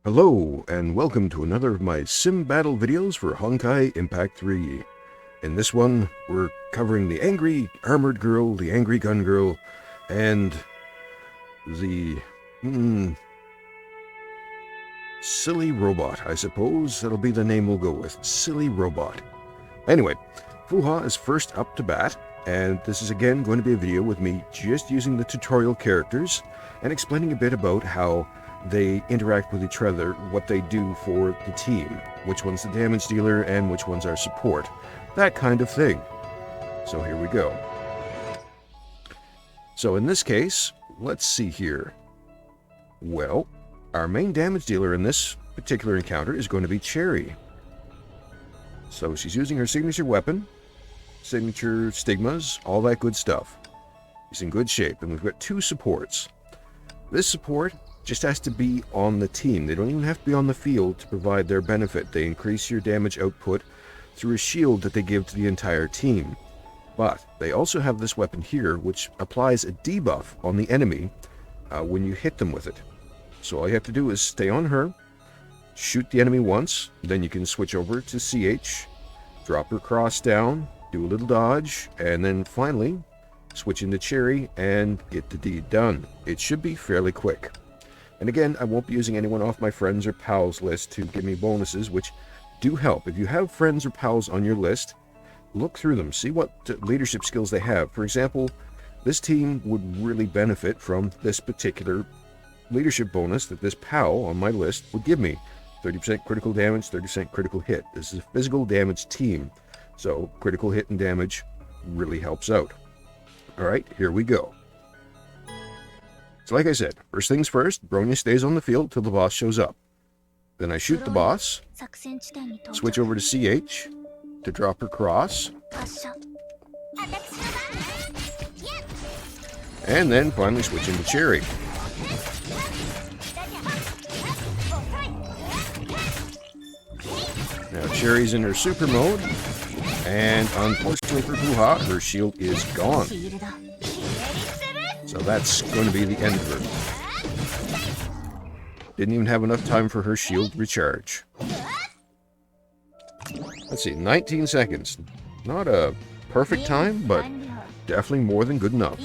Hello, and welcome to another of my sim battle videos for Honkai Impact 3. In this one, we're covering the angry armored girl, the angry gun girl, and the silly robot, I suppose. That'll be the name we'll go with. Silly robot. Anyway, Fu Hua is first up to bat, and this is again going to be a video with me just using the tutorial characters and explaining a bit about how they interact with each other, what they do for the team, which one's the damage dealer and which one's our support, that kind of thing. So here we go. So in this case, let's see here. Well, our main damage dealer in this particular encounter is going to be Cherry. So she's using her signature weapon, signature stigmas, all that good stuff. She's in good shape, and we've got two supports. This support just has to be on the team. They don't even have to be on the field to provide their benefit. They increase your damage output through a shield that they give to the entire team. But they also have this weapon here, which applies a debuff on the enemy when you hit them with it. So all you have to do is stay on her, shoot the enemy once, then you can switch over to CH, drop her cross down, do a little dodge, and then finally switch into Cherry and get the deed done. It should be fairly quick. And again, I won't be using anyone off my friends or pals list to give me bonuses, which do help. If you have friends or pals on your list, look through them, see what leadership skills they have. For example, this team would really benefit from this particular leadership bonus that this pal on my list would give me. 30% critical damage, 30% critical hit. This is a physical damage team, so critical hit and damage really helps out. Alright, here we go. So like I said, first things first, Bronya stays on the field till the boss shows up. Then I shoot the boss, switch over to CH to drop her cross, and then finally switch into Cherry. Now Cherry's in her super mode, and unfortunately for Fu Hua, her shield is gone. So that's going to be the end of her. Didn't even have enough time for her shield recharge. Let's see, 19 seconds. Not a perfect time, but definitely more than good enough.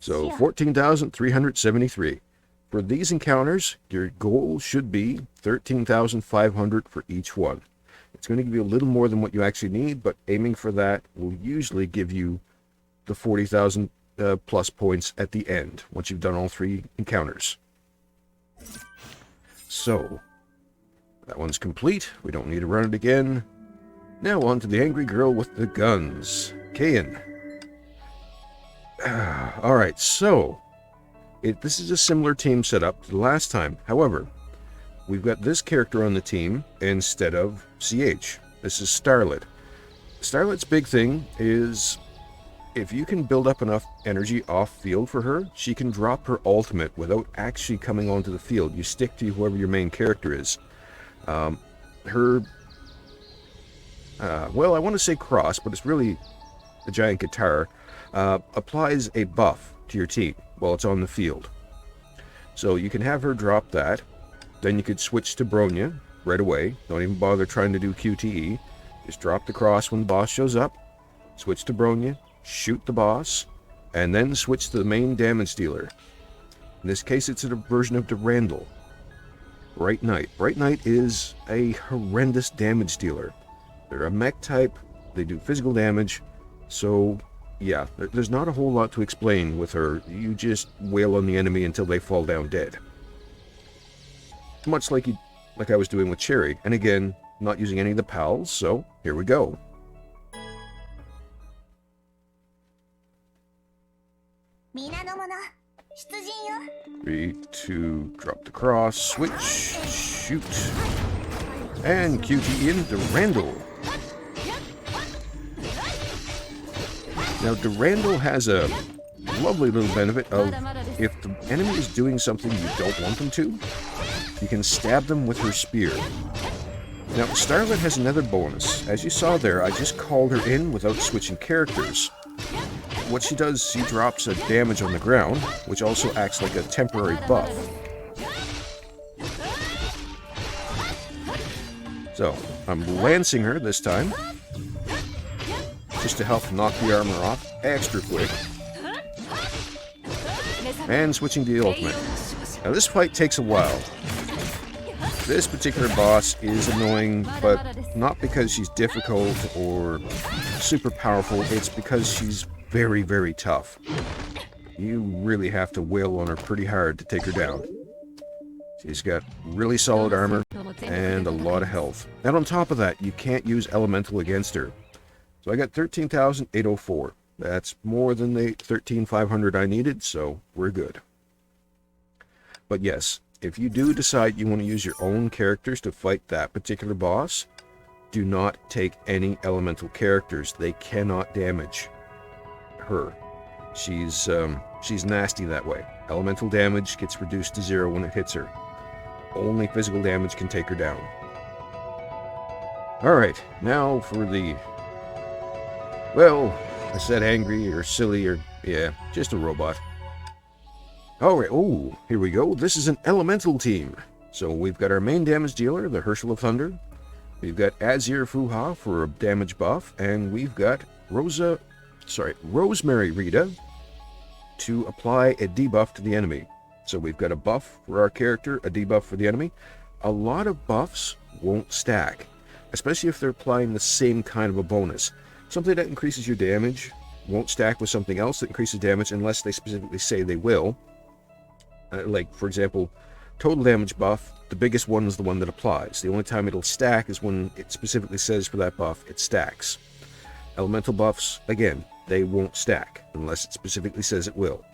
So 14,373. For these encounters, your goal should be 13,500 for each one. It's going to give you a little more than what you actually need, but aiming for that will usually give you the 40,000 plus points at the end, once you've done all three encounters. So, that one's complete. We don't need to run it again. Now on to the angry girl with the guns, Kallen. Alright, so, this is a similar team setup to the last time. However, we've got this character on the team instead of CH. This is Starlet. Starlet's big thing is, if you can build up enough energy off field for her, she can drop her ultimate without actually coming onto the field. You stick to whoever your main character is. Well, I want to say cross, but it's really a giant guitar, applies a buff to your team while it's on the field. So you can have her drop that, then you could switch to Bronya right away. Don't even bother trying to do QTE. Just drop the cross when the boss shows up, switch to Bronya, shoot the boss, and then switch to the main damage dealer. In this case, it's a version of Durandal. Bright Knight. Bright Knight is a horrendous damage dealer. They're a mech type, they do physical damage, so yeah, there's not a whole lot to explain with her. You just wail on the enemy until they fall down dead. Much like I was doing with Cherry, and again, not using any of the pals, so here we go. 3, 2, drop the cross, switch, shoot, and QT in Durandal. Now Durandal has a lovely little benefit of, if the enemy is doing something you don't want them to, you can stab them with her spear. Now Starlet has another bonus. As you saw there, I just called her in without switching characters. what she does, she drops a damage on the ground, which also acts like a temporary buff. So, I'm lancing her this time, just to help knock the armor off extra quick. And switching to the ultimate. Now this fight takes a while. This particular boss is annoying, but not because she's difficult or super powerful, it's because she's very, very tough. You really have to wail on her pretty hard to take her down. She's got really solid armor and a lot of health. And on top of that, you can't use elemental against her. So I got 13,804. That's more than the 13,500 I needed, so we're good. But yes, if you do decide you want to use your own characters to fight that particular boss, do not take any elemental characters. They cannot damage her. She's nasty that way. Elemental damage gets reduced to 0 when it hits her. Only physical damage can take her down. Alright, now for the... Well, I said angry or silly or... yeah, just a robot. Alright, oh, here we go. This is an elemental team. So we've got our main damage dealer, the Herschel of Thunder. We've got Azir Fu Hua for a damage buff. And we've got Rosemary Rita to apply a debuff to the enemy. So we've got a buff for our character, a debuff for the enemy. A lot of buffs won't stack, especially if they're applying the same kind of a bonus. Something that increases your damage won't stack with something else that increases damage unless they specifically say they will. Like, for example, total damage buff, the biggest one is the one that applies. The only time it'll stack is when it specifically says for that buff it stacks. Elemental buffs, again, they won't stack unless it specifically says it will.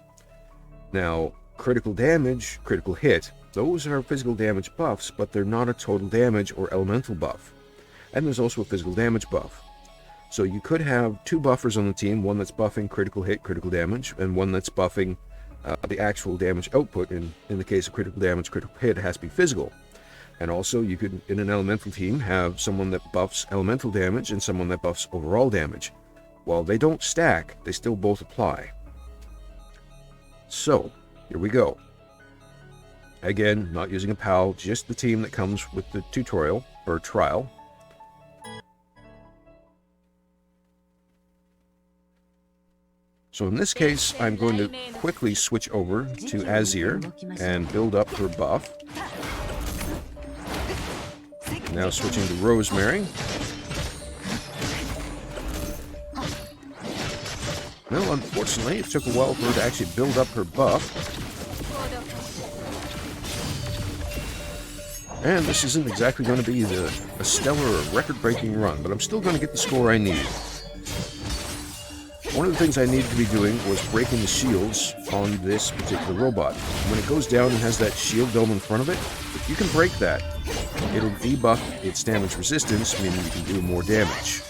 Now, critical damage, critical hit, those are physical damage buffs, but they're not a total damage or elemental buff. And there's also a physical damage buff. So you could have two buffers on the team, one that's buffing critical hit, critical damage, and one that's buffing the actual damage output. In the case of critical damage, critical hit has to be physical. And also you could, in an elemental team, have someone that buffs elemental damage and someone that buffs overall damage. While they don't stack, they still both apply. So, here we go. Again, not using a PAL, just the team that comes with the tutorial, or trial. So in this case, I'm going to quickly switch over to Azir and build up her buff. Now switching to Rosemary. Well, unfortunately, it took a while for her to actually build up her buff. And this isn't exactly going to be a stellar or record-breaking run, but I'm still going to get the score I need. One of the things I needed to be doing was breaking the shields on this particular robot. When it goes down and has that shield dome in front of it, if you can break that, it'll debuff its damage resistance, meaning you can do more damage.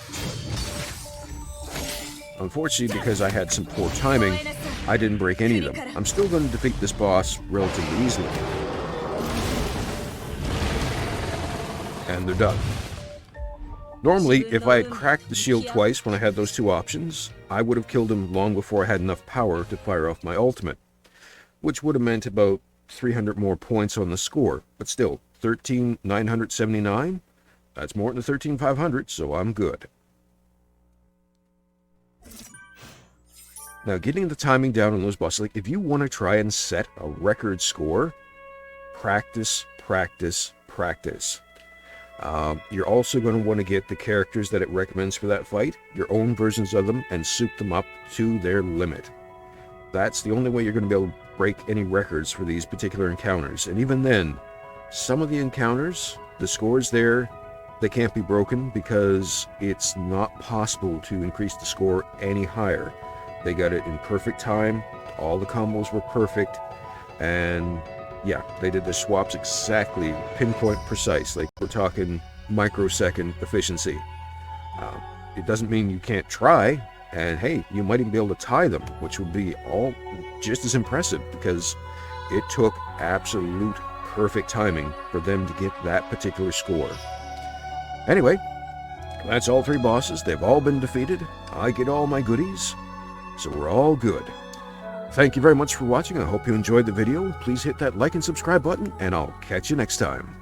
Unfortunately, because I had some poor timing, I didn't break any of them. I'm still going to defeat this boss relatively easily. And they're done. Normally, if I had cracked the shield twice when I had those two options, I would have killed him long before I had enough power to fire off my ultimate, which would have meant about 300 more points on the score. But still, 13,979? That's more than 13,500, so I'm good. Now, getting the timing down on those bosses, like if you want to try and set a record score, practice, practice, practice. You're also going to want to get the characters that it recommends for that fight, your own versions of them, and soup them up to their limit. That's the only way you're going to be able to break any records for these particular encounters. And even then, some of the encounters, the scores there, they can't be broken because it's not possible to increase the score any higher. They got it in perfect time, all the combos were perfect, and yeah, they did the swaps exactly pinpoint precise, like we're talking microsecond efficiency. It doesn't mean you can't try, and hey, you might even be able to tie them, which would be all just as impressive because it took absolute perfect timing for them to get that particular score. Anyway, that's all three bosses. They've all been defeated. I get all my goodies, so we're all good. Thank you very much for watching. I hope you enjoyed the video. Please hit that like and subscribe button, and I'll catch you next time.